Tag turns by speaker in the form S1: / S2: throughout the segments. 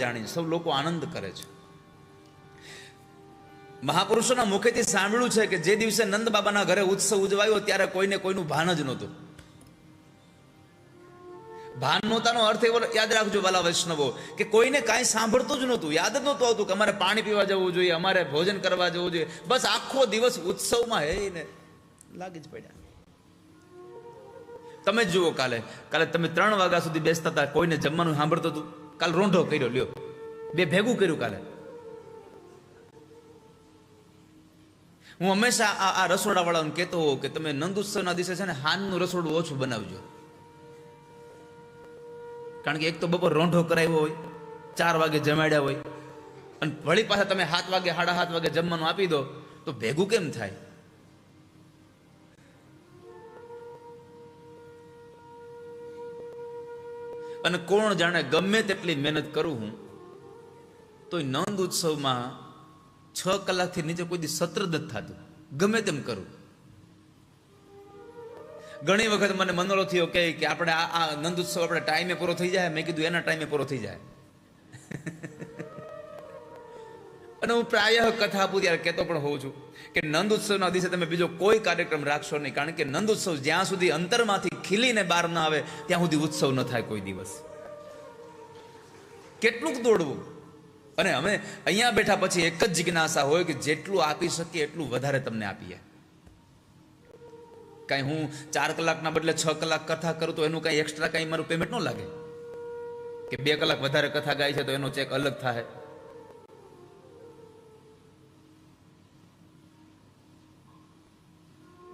S1: જાણી સૌ લોકો આનંદ કરે છે. મહાપુરુષોના મુખેથી સાંભળ્યું છે કે જે દિવસે નંદ બાબાના ઘરે ઉત્સવ ઉજવાયો ત્યારે કોઈને કોઈનું ભાન જ નહોતું. ભાન નહોતાનો અર્થ એવો યાદ રાખજો વાલા વૈષ્ણવો, કે કોઈને કાંઈ સાંભળતું જ નહોતું, યાદ જ નહોતું આવતું કે અમારે પાણી પીવા જવું જોઈએ, અમારે ભોજન કરવા જવું જોઈએ. બસ આખો દિવસ ઉત્સવમાં ને લાગી જ પડ્યા. તમે જુઓ, કાલે તમે 3 વાગ્યા સુધી બેસતા હતા, કોઈને જમવાનું સાંભળતું હતું? કાલે રોંઢો કર્યો, લ્યો, બે ભેગું કર્યું કાલે. હું હંમેશા આ રસોડા વાળાને કહેતો હોઉં કે તમે નંદ ઉત્સવના દિવસે છે ને હાનનું રસોડું ઓછું બનાવજો. કારણ કે એક તો બપોર રોંઢો કરાવ્યો હોય, 4 વાગે જમાડ્યા હોય, અને વળી પાછા તમે 7 વાગે 7:30 વાગે જમવાનું આપી દો તો ભેગું કેમ થાય? અને કોણ જાણે, ગમે તેટલી મહેનત કરું હું તો નંદ ઉત્સવમાં 6 કલાકથી નીચે કોઈ દી સત્ર જ નથી થતું, ગમે તેમ કરું. ઘણી વખત મને મનોરો થયો કે આપણે આ નંદ ઉત્સવ આપણે ટાઈમે પૂરો થઈ જાય. મેં કીધું એના ટાઈમે પૂરો થઈ જાય. અને હું પ્રાયઃ કથા આપું ત્યારે કહેતો પણ હોઉં છું કે નંદ ઉત્સવના દિવસે તમે બીજો કોઈ કાર્યક્રમ રાખશો નહીં. કારણ કે નંદ ઉત્સવ જ્યાં સુધી અંતરમાંથી ખીલીને બહાર ના આવે ત્યાં સુધી ઉત્સવ ન થાય કોઈ દિવસ. કેટલુંક દોડવું. અને અમે અહીંયા બેઠા પછી એક જ જિજ્ઞાસા હોય કે જેટલું આપી શકીએ એટલું વધારે તમને આપીએ. કાંઈ હું 4 કલાકના બદલે 6 કલાક કથા કરું તો એનું કાંઈ એક્સ્ટ્રા કાંઈ મારું પેમેન્ટ ન લાગે, કે 2 કલાક વધારે કથા ગાય છે તો એનો ચેક અલગ થાય.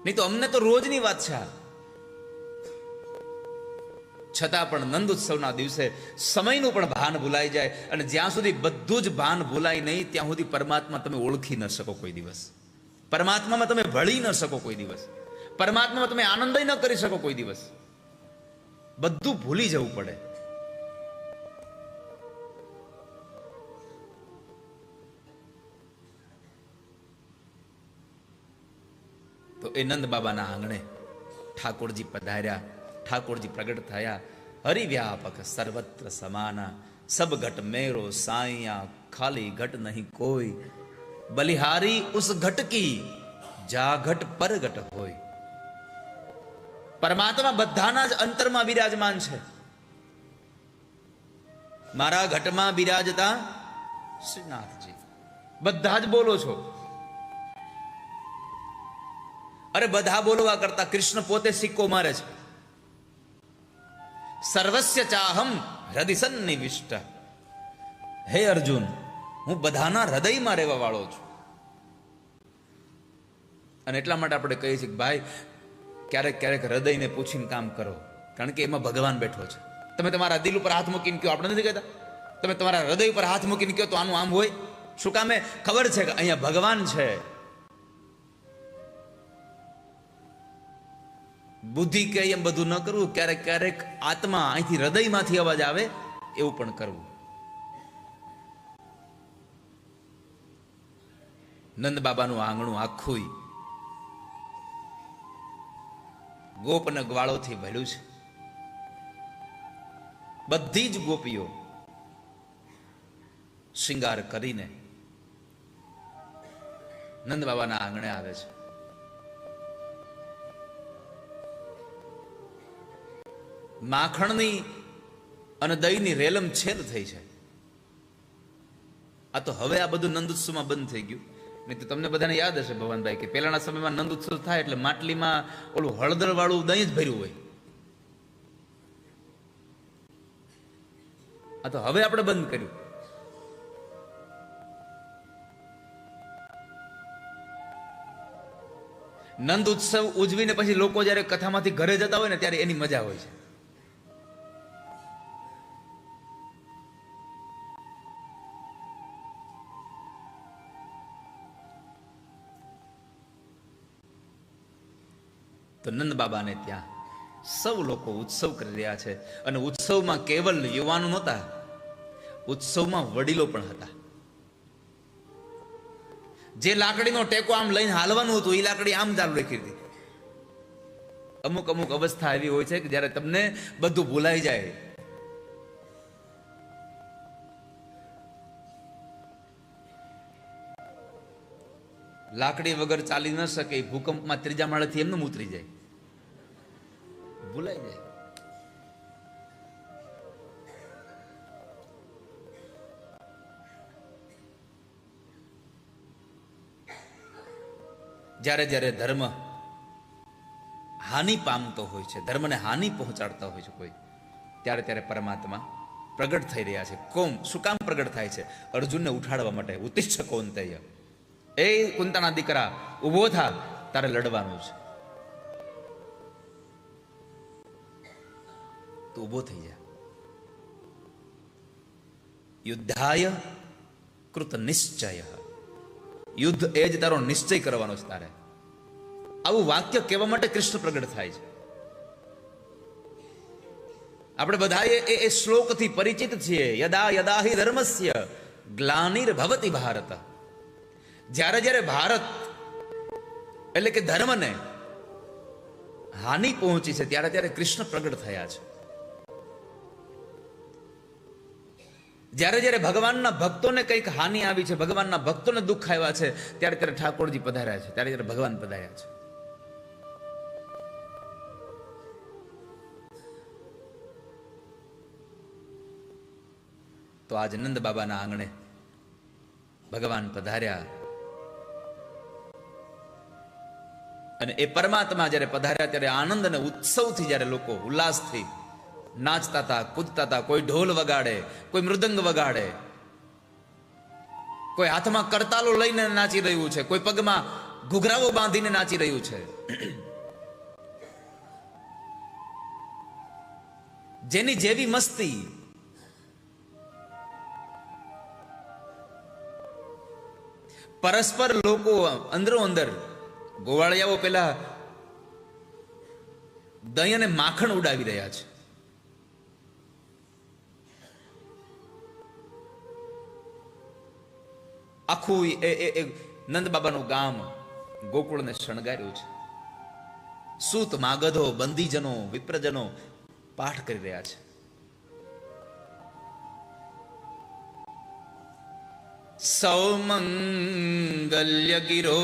S1: નહીં તો અમને તો રોજની વાત છે. છતાં પણ નંદ ઉત્સવના દિવસે સમયનું પણ ભાન ભૂલાઈ જાય. અને જ્યાં સુધી બધું જ ભાન ભૂલાય નહીં ત્યાં સુધી પરમાત્મા તમે ઓળખી ન શકો કોઈ દિવસ. પરમાત્મામાં તમે ભળી ન શકો કોઈ દિવસ. પરમાત્મામાં તમે આનંદ ન કરી શકો કોઈ દિવસ. બધું ભૂલી જવું પડે. તો એ નંદ બાબાના આંગણે ઠાકોરજી પધાર્યા, ઠાકોરજી પ્રગટ થયા. હરિવ્યાપક સર્વત્ર સમાના, સબ ઘટ મેરો સાઈયા, ખાલી ઘટ નહીં કોઈ, બલિહારી ઉસ ઘટ કી, જા ઘટ પર ઘટ હોય. પરમાત્મા બધાના જ અંતરમાં બિરાજમાન છે. મારા ઘટમાં બિરાજતા શ્રીનાથજી. બધા જ બોલો છો. અરે બધા બોલવા કરતા કૃષ્ણ પોતે સિક્કો મારે છે. સર્વસ્ય ચાહમ હૃદય સન્નિવિષ્ટ. હે અર્જુન, હું બધાના હૃદયમાં રહેવા વાળો છું. અને એટલા માટે આપણે કહીએ છીએ કે ભાઈ ક્યારેક ક્યારેક હૃદયને પૂછીને કામ કરો. કારણ કે એમાં ભગવાન બેઠો છે. તમે તમારા દિલ ઉપર હાથ મૂકીને કહો, આપણે નથી કહેતા, તમે તમારા હૃદય ઉપર હાથ મૂકીને કહો તો આનું આમ હોય. શું કામે? ખબર છે કે અહીંયા ભગવાન છે. બુદ્ધિ કે એમ બધું ન કરવું. ક્યારેક ક્યારેક આત્મા અહીંથી હૃદયમાંથી અવાજ આવે એવું પણ કરવું. નંદ બાબાનું આંગણું આખું ગોપ અને ગ્વાળોથી ભર્યું છે. બધી જ ગોપીઓ શિંગાર કરીને નંદ બાબાના આંગણે આવે છે. માખણની અને દહીંની રેલમ છેલ થઈ છે. આ તો હવે આ બધું નંદ ઉત્સવમાં બંધ થઈ ગયું. નહીં તો તમને બધાને યાદ હશે ભવાનભાઈ કે પહેલાના સમયમાં નંદ ઉત્સવ થાય એટલે માટલીમાં ઓલું હળદર વાળું દહીં જ ભર્યું હોય. આ તો હવે આપણે બંધ કર્યું. નંદ ઉત્સવ ઉજવીને પછી લોકો જયારે કથામાંથી ઘરે જતા હોય ને ત્યારે એની મજા હોય છે. તો નંદ બાબાને ત્યાં સૌ લોકો ઉત્સવ કરી રહ્યા છે. અને ઉત્સવમાં કેવલ યુવાનો નહોતા, ઉત્સવમાં વડીલો પણ હતા. જે લાકડીનો ટેકો આમ લઈને હાલવાનું હતું એ લાકડી આમ ચાલુ રાખી હતી. અમુક અમુક અવસ્થા એવી હોય છે કે જ્યારે તમને બધું ભૂલાઈ જાય, લાકડી વગર ચાલી ન શકે, ભૂકંપમાં ત્રીજા માળેથી એમનું ઉતરી જાય, ભૂલાઈ જાય. જ્યારે જ્યારે ધર્મ હાનિ પામતો હોય છે, ધર્મને હાનિ પહોંચાડતા હોય છે કોઈ, ત્યારે ત્યારે પરમાત્મા પ્રગટ થઈ રહ્યા છે. કોમ શું કામ પ્રગટ થાય છે? અર્જુનને ઉઠાડવા માટે. ઉત્તિષ્ઠ કૌંતેય, એ કુંતાના દીકરા ઉભો થા, તારે લડવાનું છે, તો ઉભો થઈ જા. યુદ્ધાય કૃત નિશ્ચય, યુદ્ધ એ જ તારો નિશ્ચય કરવાનો છે તારે. આવું વાક્ય કહેવા માટે કૃષ્ણ પ્રગટ થાય છે. આપણે બધાએ એ શ્લોકથી પરિચિત છીએ. યદા યદા હિ ધર્મસ્ય ગ્લાનિર્ભવતિ ભારત. જ્યારે જ્યારે ભારત એટલે કે ધર્મને હાનિ પહોંચી છે, ત્યારે ત્યારે કૃષ્ણ પ્રગટ થયા છે. જ્યારે જ્યારે ભગવાનના ભક્તોને કંઈક હાનિ આવી છે, ભગવાનના ભક્તોને દુઃખ આવ્યા છે, ત્યારે ત્યારે ઠાકોરજી પધાર્યા છે, ત્યારે ત્યારે ભગવાન પધાર્યા છે. તો આજ નંદ બાબાના આંગણે ભગવાન પધાર્યા, અને એ પરમાત્મા જ્યારે પધાર્યા ત્યારે આનંદ અને ઉત્સવથી જ્યારે લોકો ઉલ્લાસથી નાચતા હતા, કૂદતા હતા. કોઈ ઢોલ વગાડે, કોઈ મૃદંગ વગાડે, કોઈ હાથમાં કરતાલો લઈને નાચી રહ્યું છે, કોઈ પગમાં ઘૂઘરાઓ બાંધીને નાચી રહ્યું છે. જેની જેવી મસ્તી. પરસ્પર લોકો અંદરો અંદર ગોવાળિયાઓ પેલા દહીં અને માખણ ઉડાવી રહ્યા છે. આખું એ નંદ બાબાનું ગામ ગોકુળને શણગાર્યું છે. સૂત માગધો, બંદીજનો, વિપ્રજનો પાઠ કરી રહ્યા છે. સૌમંગલ્ય ગિરો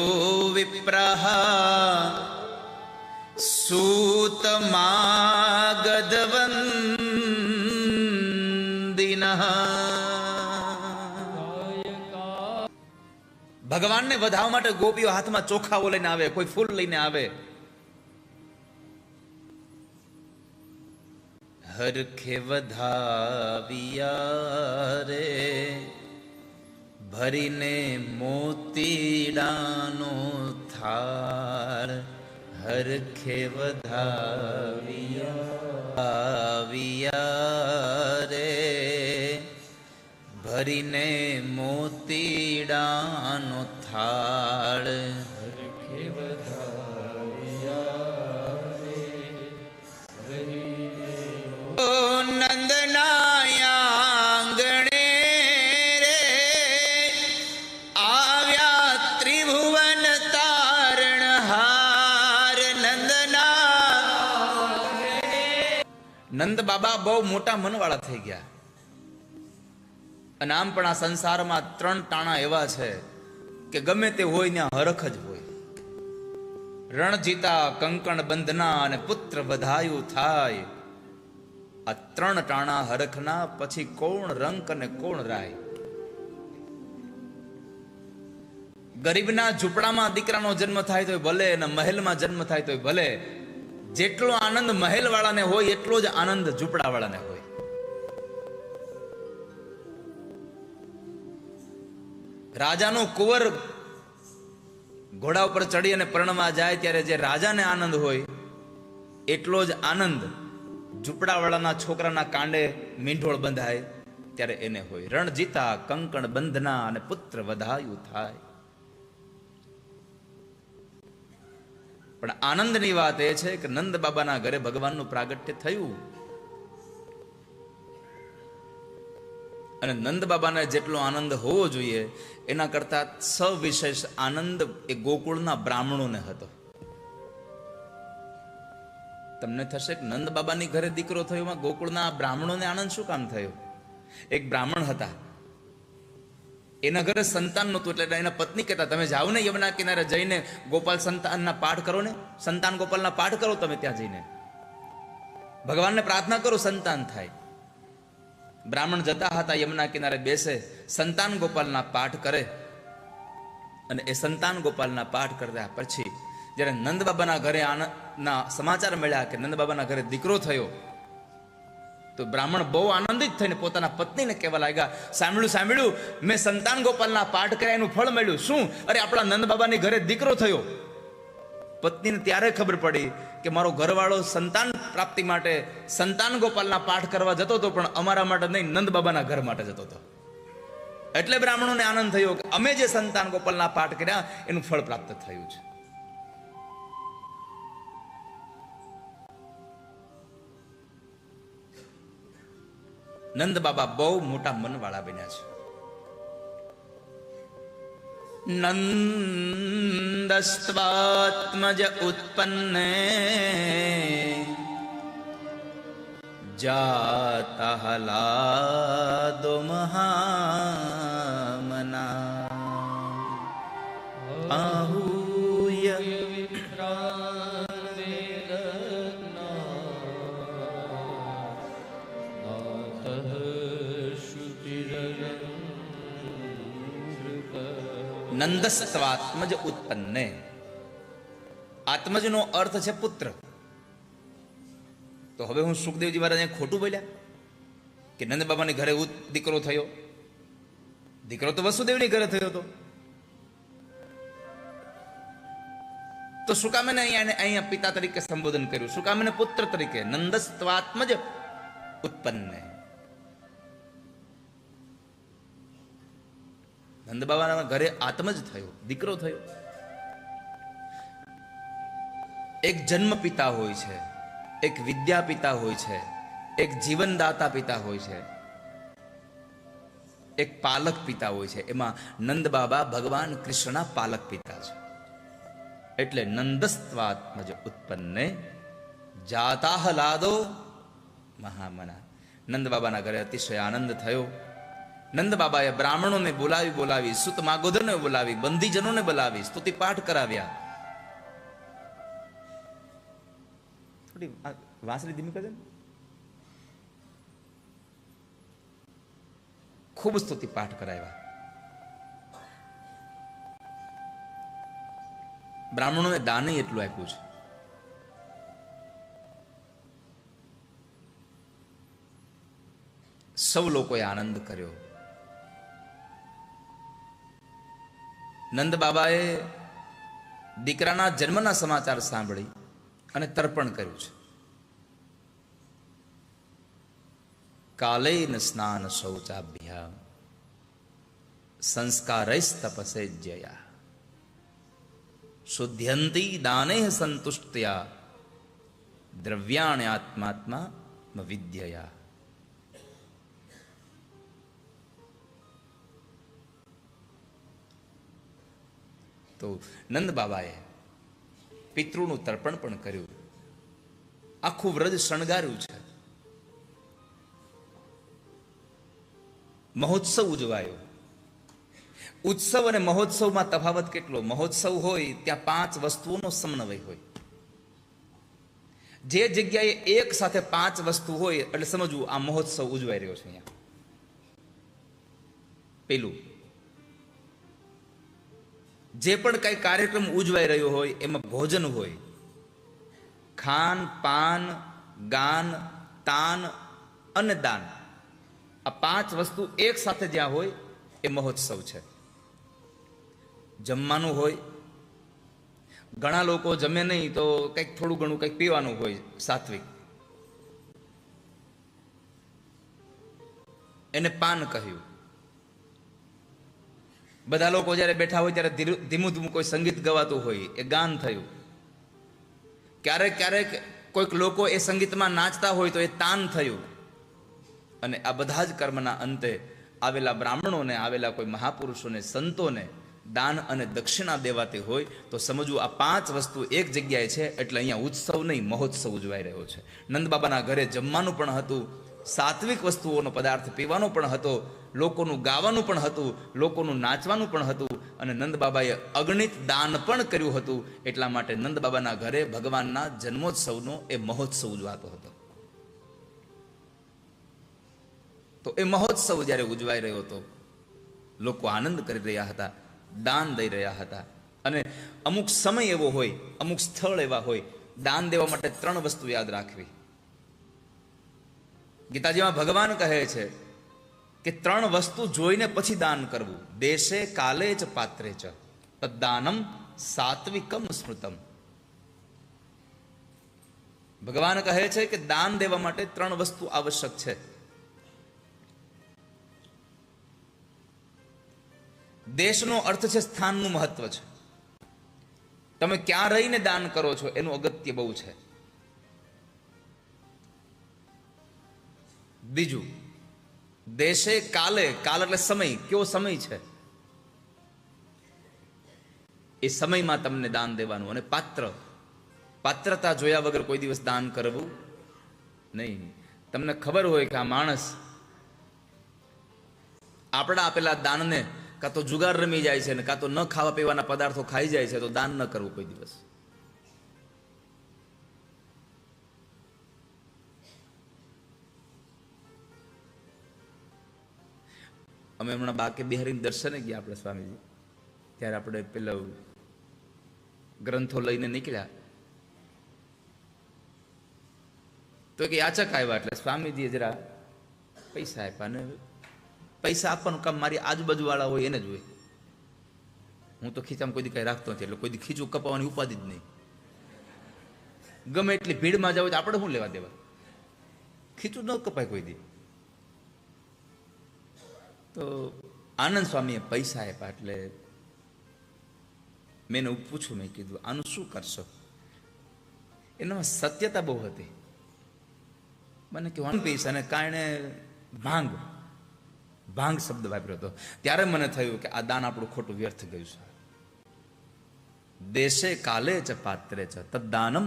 S1: વિપ્રાહ સૂત માગધવંદિનઃ. ભગવાનને વધાવવા માટે ગોપીઓ હાથમાં ચોખાઓ લઈને આવે, કોઈ ફૂલ લઈને આવે. હરખે વધાવિયા રે ભરીને મોતીડાનો થાળ. હરખે વધાવિયા રે ભરીને મોતીડાનો થાળ. નંદનાયાંગણે રે આવ્યા ત્રિભુવન તારણહાર. નંદ બાબા બહુ મોટા મનવાળા થઈ ગયા. અને આમ પણ આ સંસારમાં 3 ટાણા એવા છે કે ગમે તે હોય ત્યાં હરખ જ હોય. રણજીતા, કંકણ બંધના અને પુત્ર વધાયું થાય. આ 3 ટાણા હરખના પછી કોણ રંક અને કોણ રાય. ગરીબના ઝૂંપડામાં દીકરાનો જન્મ થાય તો ભલે, અને મહેલમાં જન્મ થાય તો ભલે. જેટલો આનંદ મહેલ વાળાને હોય એટલો જ આનંદ ઝૂંપડા વાળાને હોય. રાજાનો કુંવર ઘોડા ઉપર ચડી અને પરણવા જાય ત્યારે જે રાજાને આનંદ હોય એટલો જ આનંદ ઝૂંપડાવાળાના છોકરાના કાંડે મીંઢોળ બંધાય ત્યારે એને હોય. રણજીતા, કંકણ બંધના અને પુત્ર વધાયું થાય. પણ આનંદની વાત એ છે કે નંદ બાબાના ઘરે ભગવાનનું પ્રાગટ્ય થયું. અને નંદ બાબાને જેટલો આનંદ હોવો જોઈએ એના કરતા સવિશેષ આનંદ એ ગોકુળના બ્રાહ્મણોને હતો. તમને થશે કે નંદ બાબાની ઘરે દીકરો થયો, એમાં ગોકુળના બ્રાહ્મણોને આનંદ શું કામ થયો? એક બ્રાહ્મણ હતા, એના ઘરે સંતાન નહોતું, એટલે એના પત્ની કહેતા તમે જાઓ ને યમુના કિનારે જઈને ગોપાલ સંતાનના પાઠ કરો ને, સંતાન ગોપાલના પાઠ કરો તમે ત્યાં જઈને, ભગવાનને પ્રાર્થના કરો સંતાન થાય. બ્રાહ્મણ જતા હતા યમુના કિનારે બેસે, સંતાન ગોપાલના પાઠ કરે, અને એ સંતાન ગોપાલના પાઠ કરતા પછી જ્યારે નંદ બાબાના ઘરે ના સમાચાર મળ્યા કે નંદ બાબાના ઘરે દીકરો થયો, તો બ્રાહ્મણ બહુ આનંદિત થઈને પોતાના પત્નીને કહેવા લાગ્યા, સાંભળ્યું સાંભળ્યું, મેં સંતાન ગોપાલના પાઠ કર્યા એનું ફળ મળ્યું. શું? અરે આપણા નંદ બાબાની ઘરે દીકરો થયો. પત્નીને ત્યારે ખબર પડી કે મારો ઘરવાળો સંતાન પ્રાપ્તિ માટે સંતાન ગોપાલના પાઠ કરવા જતો હતો, પણ અમારા માટે નહીં, નંદ બાબાના ઘર માટે જતો હતો. એટલે બ્રાહ્મણોને આનંદ થયો કે અમે જે સંતાન ગોપાલના પાઠ કર્યા એનું ફળ પ્રાપ્ત થયું છે. નંદ બાબા બહુ મોટા મનવાળા બન્યા છે. નંદસ્વાત્મજ ઉત્પન્ને જાતા હલાદો મહામના આહુય નંદસ્વાત્મજ ઉત્પન્ને. આત્મજનો અર્થ છે પુત્ર. તો હવે હું સુખદેવજી મહારાજ ખોટું બોલ્યા કે નંદ બાબાની ઘરે દીકરો થયો? દીકરો તો વસુદેવની ઘરે થયો હતો. તો શું કામ એને અહીંયા પિતા તરીકે સંબોધન કર્યું? શું કામ એને પુત્ર તરીકે? નંદસ્વાત્મજ ઉત્પન્ને. નંદ બાબાના ઘરે આત્મજ થયો, દીકરો થયો. એક જન્મ પિતા હોય છે, એક વિદ્યા પિતા હોય છે, એક જીવનદાતા પિતા હોય છે, એક પાલક પિતા હોય છે. એમાં નંદ બાબા ભગવાન કૃષ્ણના પાલક પિતા છે. એટલે નંદસ્વાત્મજ ઉત્પન્ને જાતા લાદો મહામના. નંદ બાબાના ઘરે અતિશય આનંદ થયો. નંદ બાબાએ બ્રાહ્મણોને બોલાવી સુત માગોદરને બોલાવી, બંદીજનોને બોલાવી, સ્તુતિ પાઠ કરાવ્યા. થોડી વાંસળી ધીમી કરજે. ખૂબ સ્તુતિ પાઠ કરાવ્યા. બ્રાહ્મણોને દાન એટલું આપ્યું છે. સૌ લોકોએ આનંદ કર્યો. નંદ બાબાએ દીકરાના જન્મના સમાચાર સાંભળી અને તર્પણ કર્યું છે. કાલેન સ્નાન શૌચાભ્યામ સંસ્કારૈસ્તપસે જયા શુદ્ધ્યંતી દાનેહ સંતુષ્ટયા દ્રવ્યાણ્ય આત્માત્મા વિદ્યયા. તો નંદ બાબાએ પિતૃનું તર્પણ પણ કર્યું. આખું વ્રજ શણગાર્યું છે. મહોત્સવ ઉજવાયો. ઉત્સવ અને મહોત્સવમાં તફાવત કેટલો? મહોત્સવ હોય ત્યાં 5 વસ્તુઓનો સમન્વય હોય. જે જગ્યાએ એક સાથે 5 વસ્તુ હોય એટલે સમજવું આ મહોત્સવ ઉજવાઈ રહ્યો છે. અહીંયા પેલું, જે પણ કઈ કાર્યક્રમ ઉજવાઈ રહ્યો હોય એમાં ભોજન હોય, ખાન પાન ગાન તાન અને દાન, આ 5 વસ્તુ એક સાથે જ્યાં હોય એ મહોત્સવ છે. જમવાનું હોય, ઘણા લોકો જમે નહીં તો કંઈક થોડું ઘણું કંઈક પીવાનું હોય સાત્વિક, એને પાન કહ્યું. બધા લોકો જ્યારે બેઠા હોય ત્યારે ધીમું ધીમું કોઈ સંગીત ગવાતું હોય એ ગાન થયું. ક્યારેક ક્યારેક કોઈક લોકો એ સંગીતમાં નાચતા હોય તો એ તાન થયું. અને આ બધા જ કર્મના અંતે આવેલા બ્રાહ્મણોને, આવેલા કોઈ મહાપુરુષોને, સંતોને દાન અને દક્ષિણા દેવાતી હોય તો સમજવું આ 5 વસ્તુ એક જગ્યાએ છે. એટલે અહીંયા ઉત્સવ નહીં મહોત્સવ ઉજવાઈ રહ્યો છે. નંદ બાબાના ઘરે જમવાનું પણ હતું, સાત્વિક વસ્તુઓનો પદાર્થ પીવાનો પણ હતો, લોકોનું ગાવાનું પણ હતું, લોકોનું નાચવાનું પણ હતું, અને નંદ બાબાએ અગણિત દાન પણ કર્યું હતું. એટલા માટે નંદ બાબાના ઘરે ભગવાનના જન્મોત્સવનો એ મહોત્સવ ઉજવાતો હતો. તો એ મહોત્સવ જ્યારે ઉજવાઈ રહ્યો હતો, લોકો આનંદ કરી રહ્યા હતા, દાન દઈ રહ્યા હતા. અને અમુક સમય એવો હોય, અમુક સ્થળ એવા હોય, દાન દેવા માટે 3 વસ્તુ યાદ રાખવી. ગીતાજીમાં ભગવાન કહે છે કે 3 વસ્તુ જોઈને પછી દાન કરવું. દેશે કાલે ચ પાત્રે ચ તદ્દાનમ સાત્વિકમ સ્મૃતમ. ભગવાન કહે છે કે દાન દેવા માટે 3 વસ્તુ આવશ્યક છે. દેશનો અર્થ છે સ્થાનનું મહત્વ છે. તમે ક્યાં રહીને દાન કરો છો એનું અગત્ય બહુ છે. બીજું, દેશે કાલે, કાલ એટલે સમય, કેવો સમય છે એ સમયમાં તમને દાન દેવાનું. અને પાત્રતા જોયા વગર કોઈ દિવસ દાન કરવું નહીં. તમને ખબર હોય કે આ માણસ આપણા આપેલા દાનને કાં તો જુગાર રમી જાય છે ને કાં તો ન ખાવા પીવાના પદાર્થો ખાઈ જાય છે, તો દાન ન કરવું કોઈ દિવસ. અમે હમણાં બાકે બિહારીને દર્શને ગયા આપણે સ્વામીજી, ત્યારે આપણે પેલા ગ્રંથો લઈને નીકળ્યા, તો કે યાચક આવ્યા. એટલે સ્વામીજીએ જરા પૈસા આપ્યા. અને પૈસા આપવાનું કામ મારી આજુબાજુ વાળા હોય એને જ હોય. હું તો ખીચામાં કોઈ દી કઈ રાખતો નથી, એટલે કોઈ દી ખીચું કપાવવાની ઉપાધિ જ નહીં. ગમે એટલી ભીડમાં જાવ તો આપણે શું લેવા દેવા, ખીચું ન કપાય કોઈ દી. તો આનંદ સ્વામીએ પૈસા આપ્યા. એટલે મેં એને પૂછ્યું, મેં કીધું આનું શું કરશો? એનામાં સત્યતા બહુ હતી. મને કહેવાનું પૈસા ને કારણે ભાંગ શબ્દ વાપર્યો હતો. ત્યારે મને થયું કે આ દાન આપણું ખોટું વ્યર્થ ગયું છે. દેશે કાલે ચ પાત્રે ચ તદ્દાનમ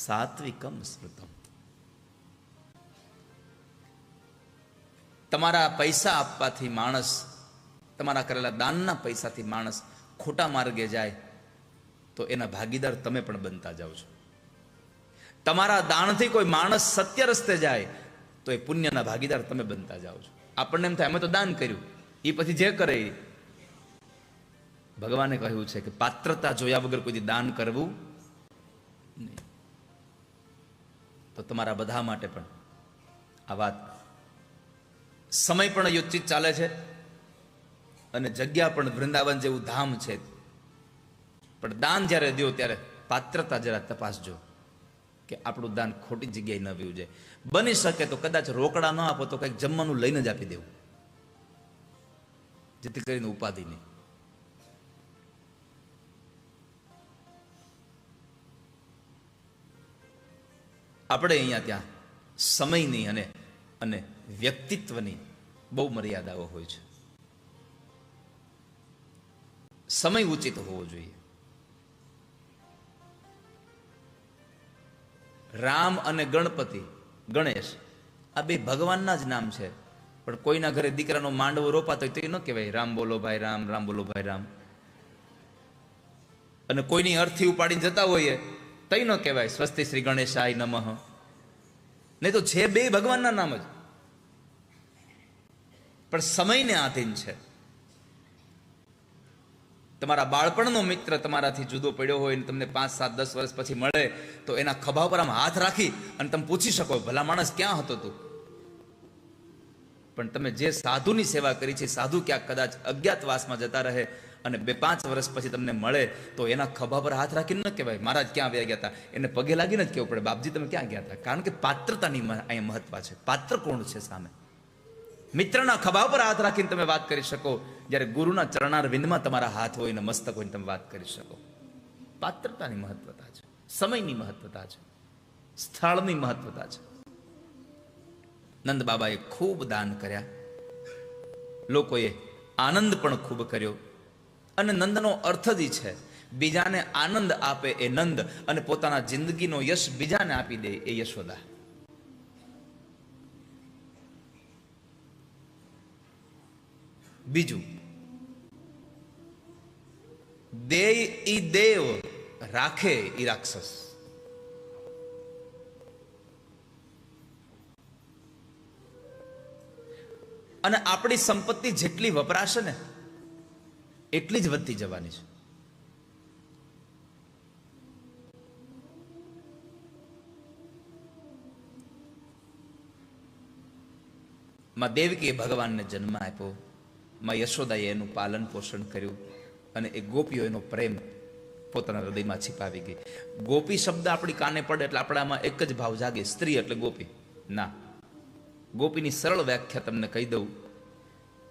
S1: સાત્વિકમ સ્મૃતમ. તમારા પૈસા આપવાથી માણસ, તમારા કરેલા દાનના પૈસાથી માણસ ખોટા માર્ગે જાય તો એના ભાગીદાર તમે પણ બનતા જાઓ છો. તમારા દાનથી કોઈ માણસ સત્ય રસ્તે જાય તો એ પુણ્યના ભાગીદાર તમે બનતા જાઓ છો. આપણને એમ થાય અમે તો દાન કર્યું, એ પછી જે કરે. ભગવાને કહ્યું છે કે પાત્રતા જોયા વગર કોઈ દાન કરવું નહીં. તો તમારા બધા માટે પણ આ વાત, સમય પણ યોજિત ચાલે છે અને જગ્યા પણ વૃંદાવન જેવું ધામ છે. પણ દાન જ્યારે દો ત્યારે પાત્રતા જરા તપાસજો કે આપણું દાન ખોટી જગ્યાએ ન વયું જાય. બની શકે તો કદાચ રોકડા ન આપો તો કંઈક જમવાનું લઈને જ આપી દેવું, જેથી કરીને ઉપાધિ નહીં. આપણે અહીંયા ત્યાં સમયની અને વ્યક્તિત્વની બહુ મર્યાદાઓ હોય છે. સમય ઉચિત હોવો જોઈએ. રામ અને ગણેશ આ બે ભગવાનના જ નામ છે. પણ કોઈના ઘરે દીકરાનો માંડવો રોપાતો હોય તો એ ન કહેવાય રામ બોલો ભાઈ રામ, રામ બોલો ભાઈ રામ. અને કોઈની અર્થી ઉપાડીને જતા હોઈએ તઈ ન કહેવાય સ્વસ્તિ શ્રી ગણેશાય નમઃ. નહીં તો છે બે ભગવાનના નામ જ, પણ સમયને આધીન છે. તમારા બાળપણનો મિત્ર તમારાથી જુદો પડ્યો હોય ને તમને 5, 7, 10 વર્ષ પછી મળે તો એના ખભા પર આમ હાથ રાખી અને તમે પૂછી શકો, ભલા માણસ ક્યાં હતો તું? પણ તમે જે સાધુની સેવા કરી છે, સાધુ ક્યાંક કદાચ અજ્ઞાતવાસમાં જતા રહે અને 2-5 વર્ષ પછી તમને મળે તો એના ખભા પર હાથ રાખીને ન કહેવાય મહારાજ ક્યાં વ્યા ગયા હતા, એને પગે લાગીને જ કહેવું પડે બાપજી તમે ક્યાં ગયા હતા. કારણ કે પાત્રતાની અહીંયા મહત્વ છે. પાત્ર કોણ છે સામે? મિત્રના ખભા પર હાથ રાખીને તમે વાત કરી શકો, જ્યારે ગુરુના ચરણાર વિંદમાં તમારા હાથ હોય ને મસ્તક હોય તમે વાત કરી શકો. પાત્રતાની મહત્વતા છે, સમયની મહત્વતા છે, સ્થળની મહત્વતા છે. નંદ બાબાએ ખૂબ દાન કર્યા, લોકોએ આનંદ પણ ખૂબ કર્યો. અને નંદનો અર્થ જ છે બીજાને આનંદ આપે એ નંદ, અને પોતાના જિંદગીનો યશ બીજાને આપી દે એ યશોદા. બીજું, દેય ઈ દેવ, રાખે ઈ રાક્ષસ. અને આપણી સંપત્તિ જેટલી વપરાશે ને એટલી જ વધતી જવાની છે. માં દેવકીએ ભગવાનને જન્મ આપ્યો, માં યશોદાએ એનું પાલન પોષણ કર્યું અને એ ગોપીઓ એનો પ્રેમ પોતાના હૃદયમાં छिપાવી ગઈ. ગોપી શબ્દ આપણી કાને પડે એટલે આપણામાં એક જ ભાવ જાગે, સ્ત્રી એટલે ગોપી. ના, ગોપીની સરળ વ્યાખ્યા તમને કહી દઉં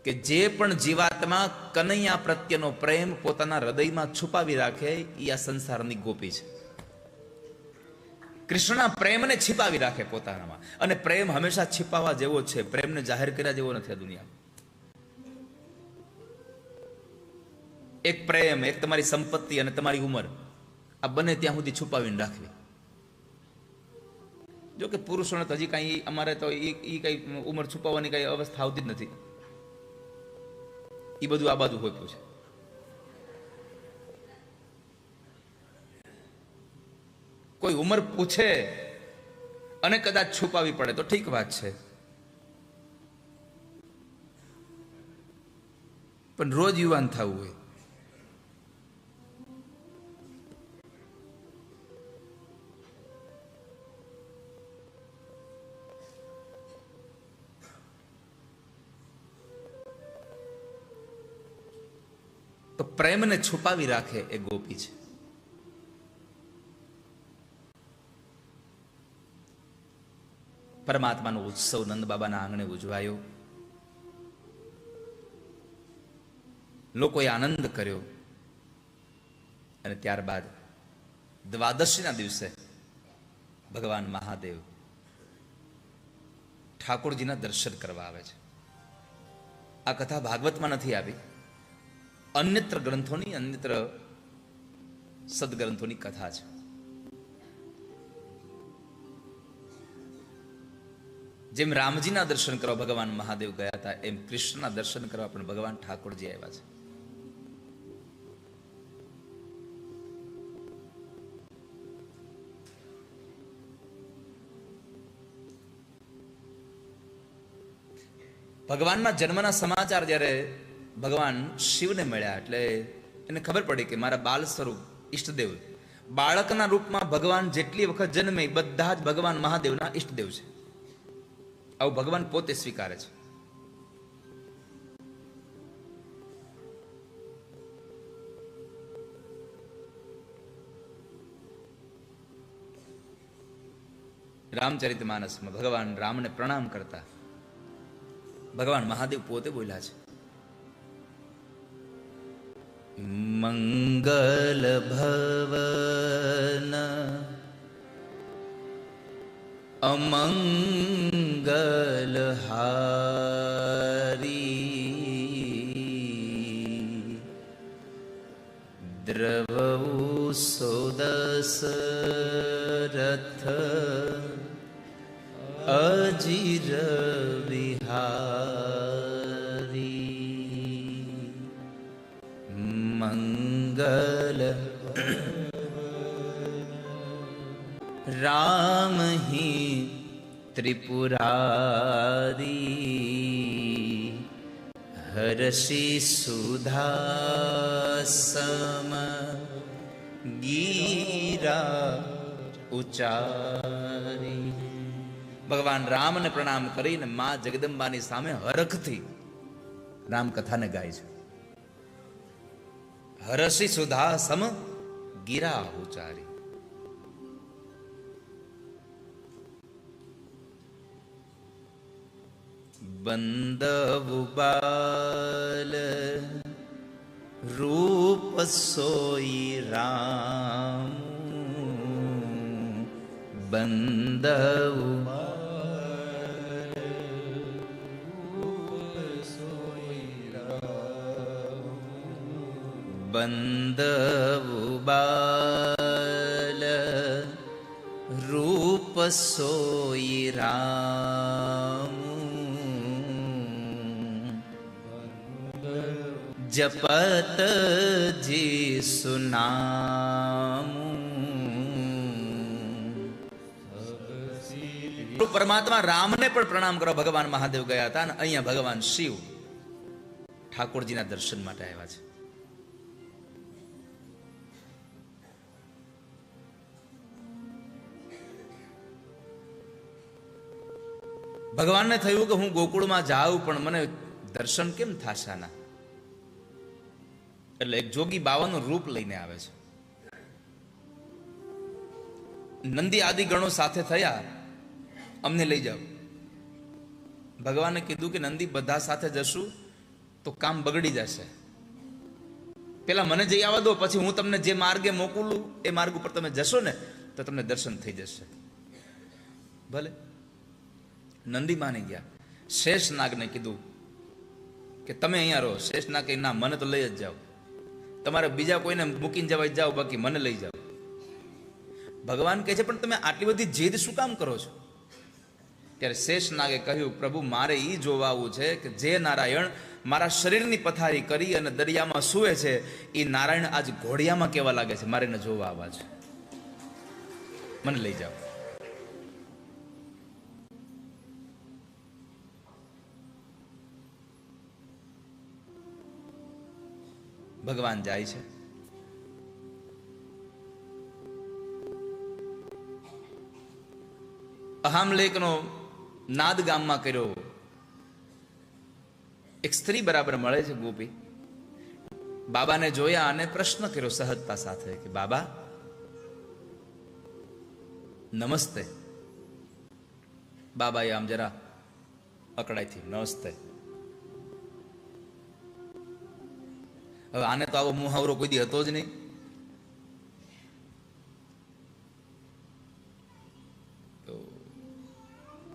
S1: કે જે પણ જીવાત્મા કનૈયા પ્રત્યેનો પ્રેમ પોતાના હૃદયમાં છુપાવી રાખે એ આ સંસારની ગોપી છે. કૃષ્ણના પ્રેમને छिપાવી રાખે પોતાનામાં. અને પ્રેમ હંમેશા छिપાવવા જેવો છે, પ્રેમને જાહેર કર્યા જેવો નથી આ દુનિયામાં. એક પ્રેમ, એક તમારી સંપત્તિ અને તમારી ઉંમર, આ બંને ત્યાં સુધી છુપાવીને રાખવી. જો કે પુરુષોને તો હજી કાંઈ, અમારે તો એ કઈ ઉંમર છુપાવવાની કઈ અવસ્થા આવતી જ નથી. એ બધું આ બાજુ હોપ્યું છે. કોઈ ઉંમર પૂછે અને કદાચ છુપાવી પડે તો ઠીક વાત છે, પણ રોજ યુવાન થવું હોય, તો પ્રેમને છુપાવી રાખે એ ગોપી છે. પરમાત્માનો ઉત્સવ નંદ બાબાના આંગણે ઉજવાયો. લોકોએ આનંદ કર્યો અને ત્યારબાદ દ્વાદશીના દિવસે ભગવાન મહાદેવ ઠાકોરજીના દર્શન કરવા આવે છે. આ કથા ભાગવતમાં નથી આવી, અન્યત્ર ગ્રંથોની, અન્યત્ર સદગ્રંથોની કથા છે. જેમ રામજીના દર્શન કરવા ભગવાન મહાદેવ ગયા હતા, એમ કૃષ્ણના દર્શન કરવા પણ ભગવાન ઠાકોરજી આવ્યા છે. ભગવાનના જન્મના સમાચાર જ્યારે ભગવાન શિવને મળ્યા એટલે એને ખબર પડી કે મારા બાલ સ્વરૂપ ઈષ્ટદેવ, બાળકના રૂપમાં ભગવાન જેટલી વખત જન્મે બધા જ ભગવાન મહાદેવના ઈષ્ટદેવ છે. આવું ભગવાન પોતે સ્વીકારે છે. રામચરિતમાનસમાં ભગવાન રામને પ્રણામ કરતા ભગવાન મહાદેવ પોતે બોલ્યા છે, મંગલ ભવન અમંગલ હારી દ્રવઉ સોદસ રથ અજીર વિહારી મંગલ રામ હિ ત્રિપુરારી હર્ષિ સુધાસમ ગીરા ઉચારી. ભગવાન રામને પ્રણામ કરીને માં જગદંબાની સામે હરખથી રામકથાને ગાય છે. હર્ષિ સુધાસમ ગીરા ઉચારી. બંદવુ બાલ રૂપ સોઈ રામ બંદવુ બંદવુ બાલ રૂપ સોઈ રામ जपत जीसु नाम। परमात्मा राम ने पण प्रणाम करो भगवान महादेव गया था, अहिया भगवान शिव ठाकुरजी ना दर्शन माटे आव्या छे। भगवान ने थयुं कि हूँ गोकुळ में जाऊं पण मने दर्शन केम थाशा ना। એટલે એક જોગી બાવાનું રૂપ લઈને આવે છે। નંદી આદિ ગણો સાથે થયા, અમને લઈ જાઓ। ભગવાને કીધું કે નંદી બધા સાથે જશું તો કામ બગડી જશે, પેલા મને જઈ આવવા દો, પછી હું તમને જે માર્ગે મોકલું એ માર્ગ ઉપર તમે જશો ને તો તમને દર્શન થઈ જશે। ભલે નંદી માની ગયા। શેષનાગને કીધું કે તમે અહીંયા રહો। શેષનાગ કે ના, મને તો લઈ જ જાઓ, તમારે બીજા કોઈને મૂકીને જવા જાઓ, બાકી મને લઈ જાઓ। ભગવાન કહે છે પણ તમે આટલી બધી જીદ શું કામ કરો છો? ત્યારે શેષનાગે કહ્યું, પ્રભુ મારે એ જોવાવું છે કે જે નારાયણ મારા શરીરની પથારી કરી અને દરિયામાં સૂવે છે, એ નારાયણ આજ ઘોડિયામાં કેવા લાગે છે, મારે એને જોવા આવવા છે, મને લઈ જાઓ। ભગવાન જાય છે। અહામલેખનો નાદ ગામમાં કર્યો। એક સ્ત્રી બરાબર મળે છે ગોપી, બાબાને જોયા અને પ્રશ્ન કર્યો સહજતા સાથે કે બાબા નમસ્તે। બાબાએ આમ જરા અકળાઈથી નમસ્તે। હવે આને તો આવો મુહાવરો કોઈ દી હતો જ નહીં। તો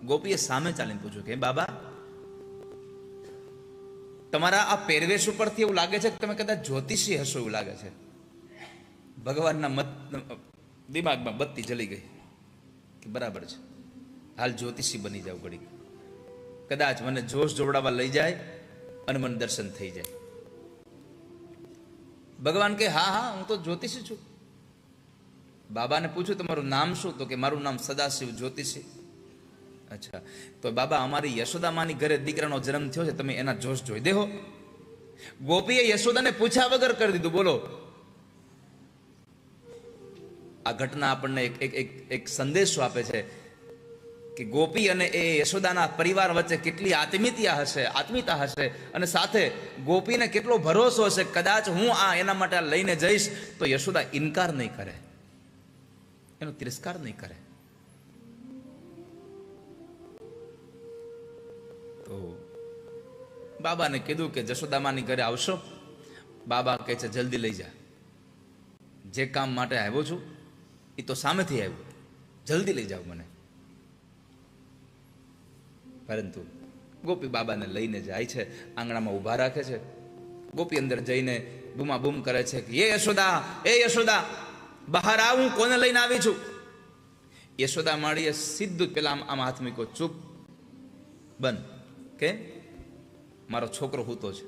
S1: ગોપીએ સામે ચાલીને પૂછ્યું કે બાબા તમારા આ પહેરવેશ ઉપરથી એવું લાગે છે કે તમે કદાચ જ્યોતિષી હશો એવું લાગે છે। ભગવાનના દિમાગમાં બત્તી જલી ગઈ કે બરાબર છે, હાલ જ્યોતિષી બની જાવ ઘડી, કદાચ મને જોશ જોવડાવવા લઈ જાય અને મને દર્શન થઈ જાય। ભગવાન કે હા હા હું તો જ્યોતિષી છું। બાબાને પૂછ્યું તમારું નામ શું? તો કે મારું નામ સદાશિવ જ્યોતિષી। અચ્છા, તો બાબા અમારી યશોદામાની ઘરે દીકરાનો જન્મ થયો છે, તમે એના જોશ જોઈ દેહો। ગોપીએ યશોદાને પૂછ્યા વગર કરી દીધું। બોલો, આ ઘટના આપણને એક સંદેશો આપે છે કે ગોપી અને એ યશોદાના પરિવાર વચ્ચે કેટલી આત્મીયતા હશે અને સાથે ગોપીને કેટલો ભરોસો હશે, કદાચ હું આ એના માટે લઈને જઈશ તો યશોદા ઇનકાર નહીં કરે, એનો તિરસ્કાર નહીં કરે। તો બાબાને કીધું કે જશોદામાની ઘરે આવશો? બાબા કહે છે જલ્દી લઈ જા, જે કામ માટે આવ્યો છું એ તો સામેથી આવ્યું, જલ્દી લઈ જાઓ મને। પરંતુ ગોપી બાબાને લઈને જાય છે, આંગણામાં ઊભા રાખે છે। ગોપી અંદર જઈને બૂમા બૂમ કરે છે કે એ યશોદા બહાર આવ, હું કોને લઈને આવી છું? યશોદા માળીએ સીધું પેલા આમ હાથ મૂક્યો, ચૂપ બન, કે મારો છોકરો સૂતો છે,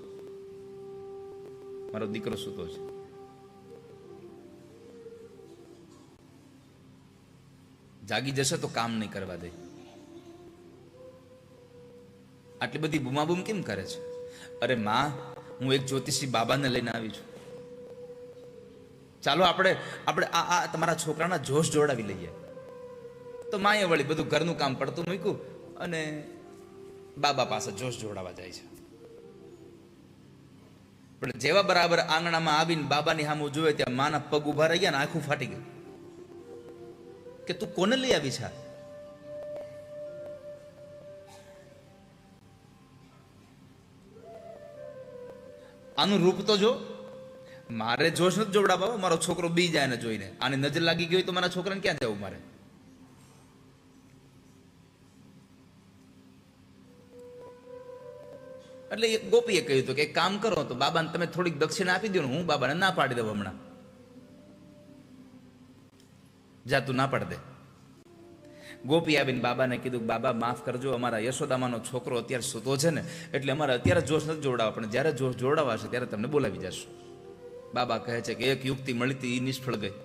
S1: મારો દીકરો સૂતો છે। જાગી જશે તો કામ નહીં કરવા દે। આટલી બધી બૂમાબૂમ કેમ કરે છે? અરે માં, હું એક જ્યોતિષી બાબાને લઈને આવી છું, ચાલો આપણે આ તમારા છોકરાના જોશ જોડાવી લઈએ। તો માએ વળી બધું ઘરનું કામ પડતું મૂક્યું અને બાબા પાસે જોશ જોડાવા જાય છે। પણ જેવા બરાબર આંગણામાં આવીને બાબાની સામે જોયે ત્યાં માના પગ ઉભા રહી ગયા ને આંખું ફાટી ગયું કે તું કોને લઈ આવી છે? આનું રૂપ તો જો, મારે જોશ નથી જોવડાવવા, મારો છોકરો બી જાય ને જોઈને, આને નજર લાગી ગઈ હોય તો મારા છોકરાને ક્યાં જવું મારે? એટલે ગોપીએ કહ્યું હતું કે એક કામ કરો, તો બાબાને તમે થોડીક દક્ષિણા આપી દો ને, હું બાબાને ના પાડી દઉં હમણાં। જા તું ના પાડી દે। ગોપી આવીને બાબાને કીધું, બાબા માફ કરજો, અમારા યશોદામાનો છોકરો અત્યારે સૂતો છે ને, એટલે અમારે અત્યારે જોશ નથી જોડાવા, પણ જ્યારે જોશ જોડાવાશે ત્યારે તમને બોલાવી જશું. બાબા કહે છે કે એક યુક્તિ મળી હતી, એ નિષ્ફળ ગઈ.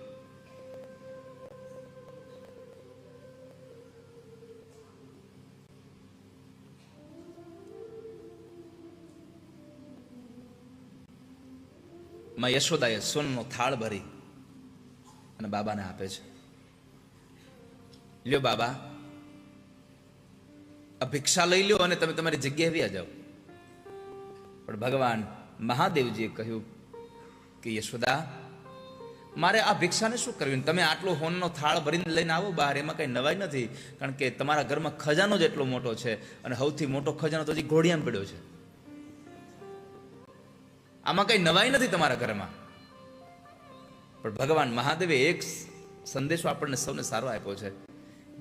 S1: માં યશોદાએ સોનનો થાળ ભરી અને બાબાને આપે છે. લ્યો બાબા, આ ભિક્ષા લઈ લ્યો અને તમે તમારી જગ્યાએ વ્યા જાઓ. પણ ભગવાન મહાદેવજીએ કહ્યું કે યશોદા, મારે આ ભિક્ષાને શું કરવી? તમે આટલો હોનનો થાળ ભરીને લઈને આવો બહાર, એમાં કઈ નવાઈ નથી, કારણ કે તમારા ઘરમાં ખજાનો જ એટલો મોટો છે, અને સૌથી મોટો ખજાનો તો હજી ઘોડિયામાં પડ્યો છે. આમાં કઈ નવાઈ નથી તમારા ઘરમાં. પણ ભગવાન મહાદેવે એક સંદેશો આપણને સૌને સારો આપ્યો છે.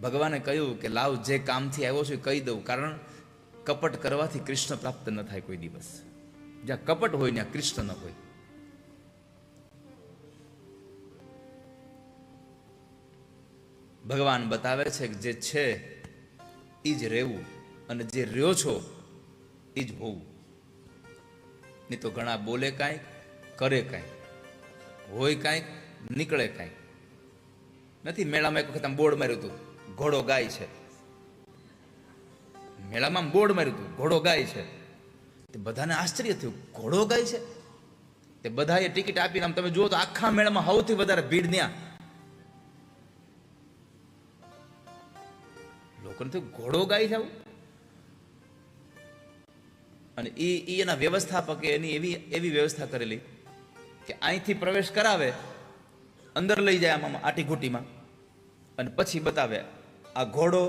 S1: ભગવાને કહ્યું કે લાવ, જે કામથી આવ્યો છું એ કહી દઉં, કારણ કપટ કરવાથી કૃષ્ણ પ્રાપ્ત ન થાય કોઈ દિવસ. જ્યાં કપટ હોય ત્યાં કૃષ્ણ ન હોય. ભગવાન બતાવે છે કે જે છે એ જ રહેવું, અને જે રહ્યો છો એ જ હોવું. નહીં તો ઘણા બોલે કાંઈક, કરે કાંઈક, હોય કાંઈક, નીકળે કાંઈક. નથી મેળામાં એક વખત આમ બોર્ડ માર્યું હતું, ઘોડો ગાય છે. મેળામાં બોર્ડ માર્યું હતું, ઘોડો ગાય છે. તે બધાને આશ્ચર્ય થયું, ઘોડો ગાય છે. તે બધાએ ટિકિટ આપીને આમ તમે જુઓ તો આખા મેળામાં સૌથી વધારે ભીડ ત્યાં. લોકોને થયું ઘોડો ગાય છે આવું. અને એ એના વ્યવસ્થાપકે એની એવી વ્યવસ્થા કરેલી કે અહીંથી પ્રવેશ કરાવે, અંદર લઈ જાય આમાં આટીઘૂટીમાં, અને પછી બતાવે આ ઘોડો